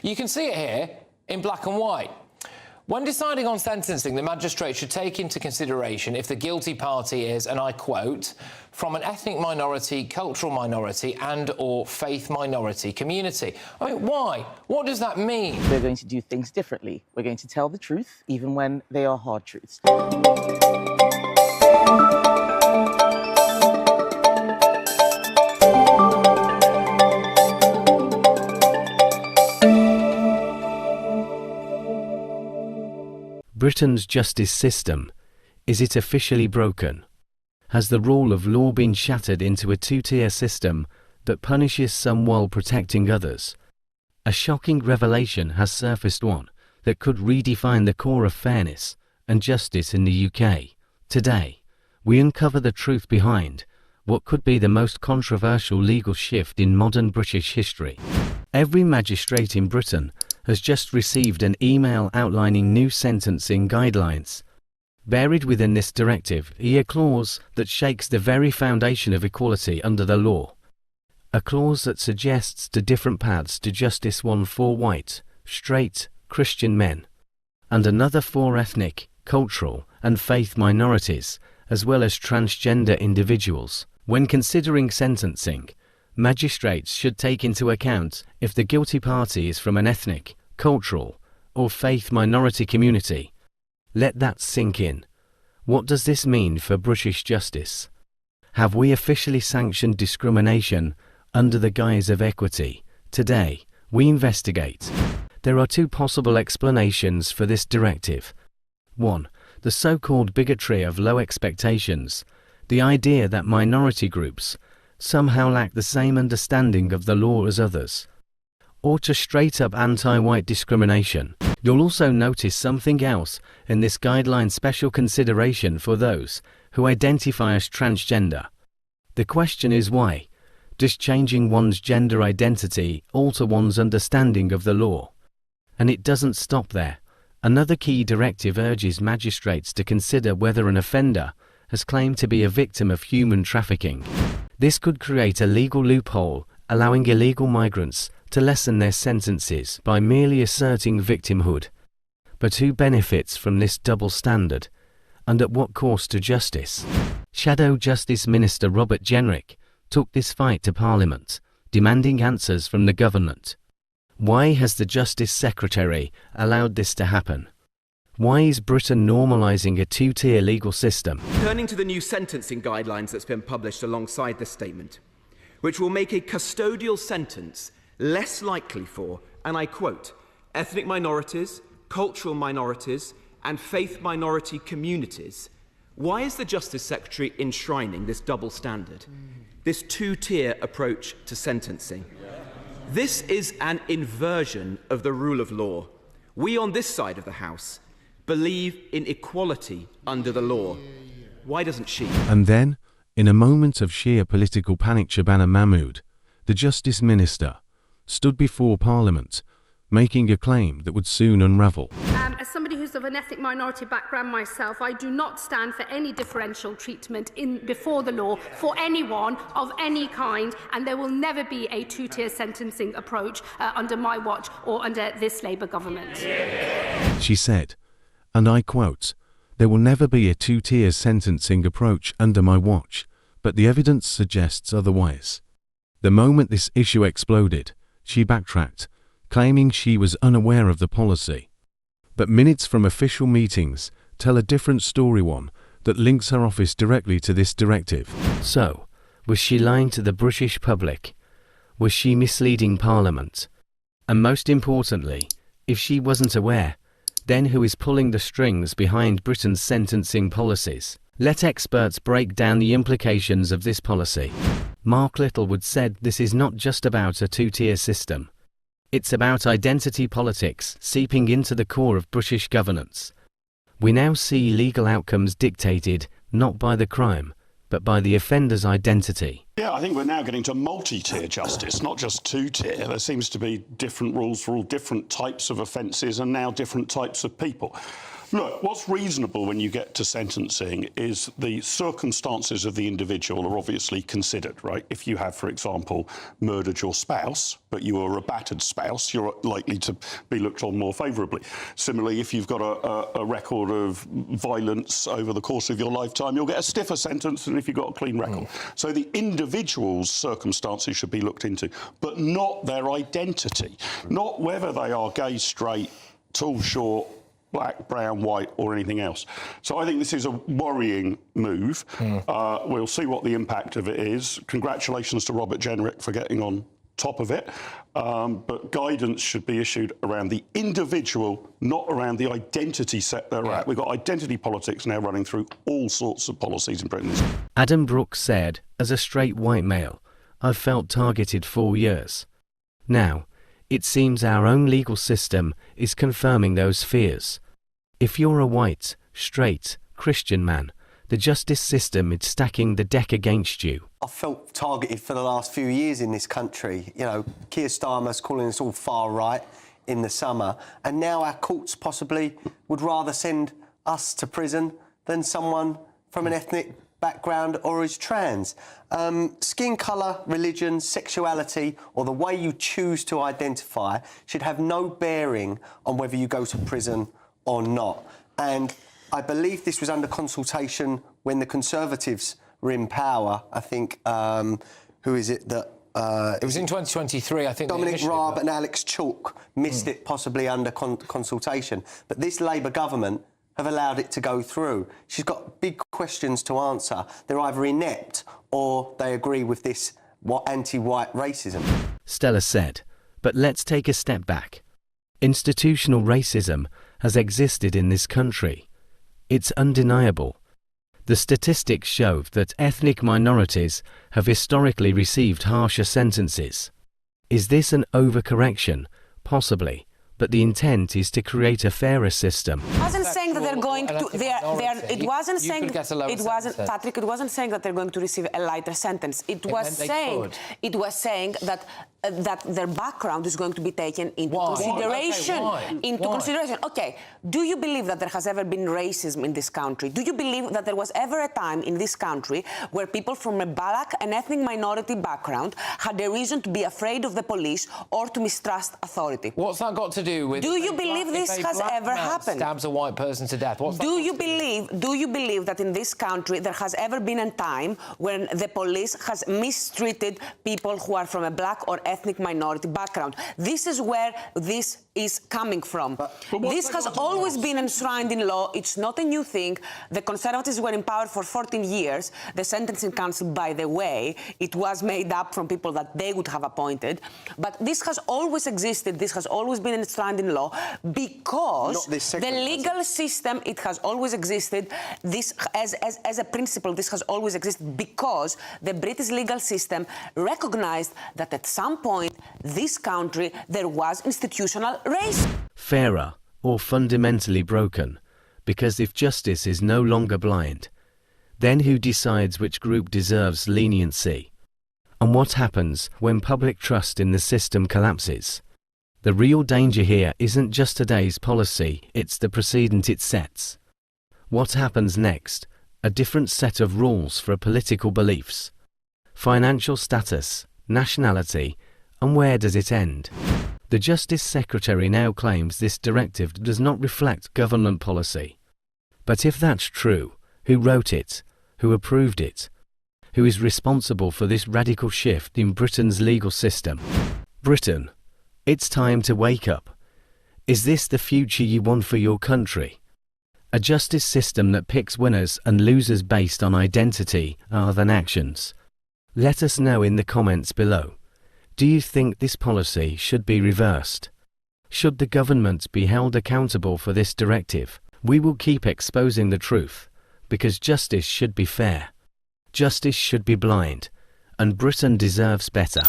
You can see it here in black and white. When deciding on sentencing, the magistrate should take into consideration if the guilty party is, and I quote, from an ethnic minority, cultural minority and/or faith minority community. I mean, why? What does that mean? We're going to do things differently. We're going to tell the truth, even when they are hard truths. Britain's justice system, is it officially broken? Has the rule of law been shattered into a two-tier system that punishes some while protecting others? A shocking revelation has surfaced, one that could redefine the core of fairness and justice in the UK. Today, we uncover the truth behind what could be the most controversial legal shift in modern British history. Every magistrate in Britain has just received an email outlining new sentencing guidelines. Buried within this directive is a clause that shakes the very foundation of equality under the law. A clause that suggests the different paths to justice, one for white, straight, Christian men, and another for ethnic, cultural, and faith minorities, as well as transgender individuals. When considering sentencing, magistrates should take into account if the guilty party is from an ethnic, cultural, or faith minority community. Let that sink in. What does this mean for British justice? Have we officially sanctioned discrimination under the guise of equity? Today, we investigate. There are two possible explanations for this directive. 1. The so-called bigotry of low expectations, the idea that minority groups somehow lack the same understanding of the law as others, or to straight-up anti-white discrimination. You'll also notice something else in this guideline: special consideration for those who identify as transgender. The question is, why? Does changing one's gender identity alter one's understanding of the law? And it doesn't stop there. Another key directive urges magistrates to consider whether an offender has claimed to be a victim of human trafficking. This could create a legal loophole, allowing illegal migrants to lessen their sentences by merely asserting victimhood. But who benefits from this double standard, and at what cost to justice? Shadow Justice Minister Robert Jenrick took this fight to Parliament, demanding answers from the government. Why has the Justice Secretary allowed this to happen? Why is Britain normalising a two-tier legal system? Turning to the new sentencing guidelines that's been published alongside this statement, which will make a custodial sentence less likely for, and I quote, ethnic minorities, cultural minorities, and faith minority communities. Why is the Justice Secretary enshrining this double standard, this two-tier approach to sentencing? This is an inversion of the rule of law. We on this side of the House believe in equality under the law. Why doesn't she? And then, in a moment of sheer political panic, Shabana Mahmood, the Justice Minister, stood before Parliament, making a claim that would soon unravel. As somebody who's of an ethnic minority background myself, I do not stand for any differential treatment before the law for anyone of any kind, and there will never be a two-tier sentencing approach under my watch or under this Labour government. She said, and I quote, "There will never be a two-tier sentencing approach under my watch, but the evidence suggests otherwise." The moment this issue exploded, she backtracked, claiming she was unaware of the policy. But minutes from official meetings tell a different story, one that links her office directly to this directive. So, was she lying to the British public? Was she misleading Parliament? And most importantly, if she wasn't aware, then who is pulling the strings behind Britain's sentencing policies? Let experts break down the implications of this policy. Mark Littlewood said this is not just about a two-tier system. It's about identity politics seeping into the core of British governance. We now see legal outcomes dictated not by the crime, but by the offender's identity. Yeah, I think we're now getting to multi-tier justice, not just two-tier. There seems to be different rules for all different types of offences and now different types of people. Look, what's reasonable when you get to sentencing is the circumstances of the individual are obviously considered, right? If you have, for example, murdered your spouse, but you were a battered spouse, you're likely to be looked on more favourably. Similarly, if you've got a record of violence over the course of your lifetime, you'll get a stiffer sentence than if you've got a clean record. So the individual's circumstances should be looked into, but not their identity, not whether they are gay, straight, tall, short, black, brown, white, or anything else. So I think this is a worrying move. We'll see what the impact of it is. Congratulations to Robert Jenrick for getting on top of it. But guidance should be issued around the individual, not around the identity set they're at. We've got identity politics now running through all sorts of policies in Britain. Adam Brooks said, as a straight white male, I've felt targeted for years. Now, it seems our own legal system is confirming those fears. If you're a white, straight, Christian man, the justice system is stacking the deck against you. I've felt targeted for the last few years in this country. You know, Keir Starmer's calling us all far right in the summer, and now our courts possibly would rather send us to prison than someone from an ethnic background or is trans. Skin colour, religion, sexuality, or the way you choose to identify should have no bearing on whether you go to prison or not. And I believe this was under consultation when the Conservatives were in power. I think, who is it that... it was in 2023, I think. Dominic Raab and Alex Chalk missed it possibly under consultation. But this Labour government have allowed it to go through. She's got big questions to answer. They're either inept or they agree with this anti-white racism. Stella said, but let's take a step back. Institutional racism has existed in this country. It's undeniable. The statistics show that ethnic minorities have historically received harsher sentences. Is this an overcorrection? Possibly. But the intent is to create a fairer system. It wasn't saying that they're going to. It wasn't saying. It wasn't, Patrick. It wasn't saying that they're going to receive a lighter sentence. It was saying that their background is going to be taken into consideration. Consideration. Okay. Do you believe that there has ever been racism in this country? Do you believe that there was ever a time in this country where people from a black and ethnic minority background had a reason to be afraid of the police or to mistrust authority? What's that got to do with? Do you believe this has ever happened? Stabs a white person to death. Do you believe that in this country there has ever been a time when the police has mistreated people who are from a black or ethnic minority background? This is where this is coming from. This has always been enshrined in law. It's not a new thing. The Conservatives were in power for 14 years. The Sentencing Council, by the way, it was made up from people that they would have appointed. But this has always existed. This has always been enshrined in law because the legal system, it has always existed. This, as a principle, this has always existed because the British legal system recognized that at some point, this country, there was institutional racism. Fairer or fundamentally broken, because if justice is no longer blind, then who decides which group deserves leniency? And what happens when public trust in the system collapses? The real danger here isn't just today's policy, it's the precedent it sets. What happens next? A different set of rules for political beliefs, financial status, nationality, and where does it end? The Justice Secretary now claims this directive does not reflect government policy. But if that's true, who wrote it? Who approved it? Who is responsible for this radical shift in Britain's legal system? Britain, it's time to wake up. Is this the future you want for your country? A justice system that picks winners and losers based on identity rather than actions? Let us know in the comments below. Do you think this policy should be reversed? Should the government be held accountable for this directive? We will keep exposing the truth, because justice should be fair. Justice should be blind, and Britain deserves better.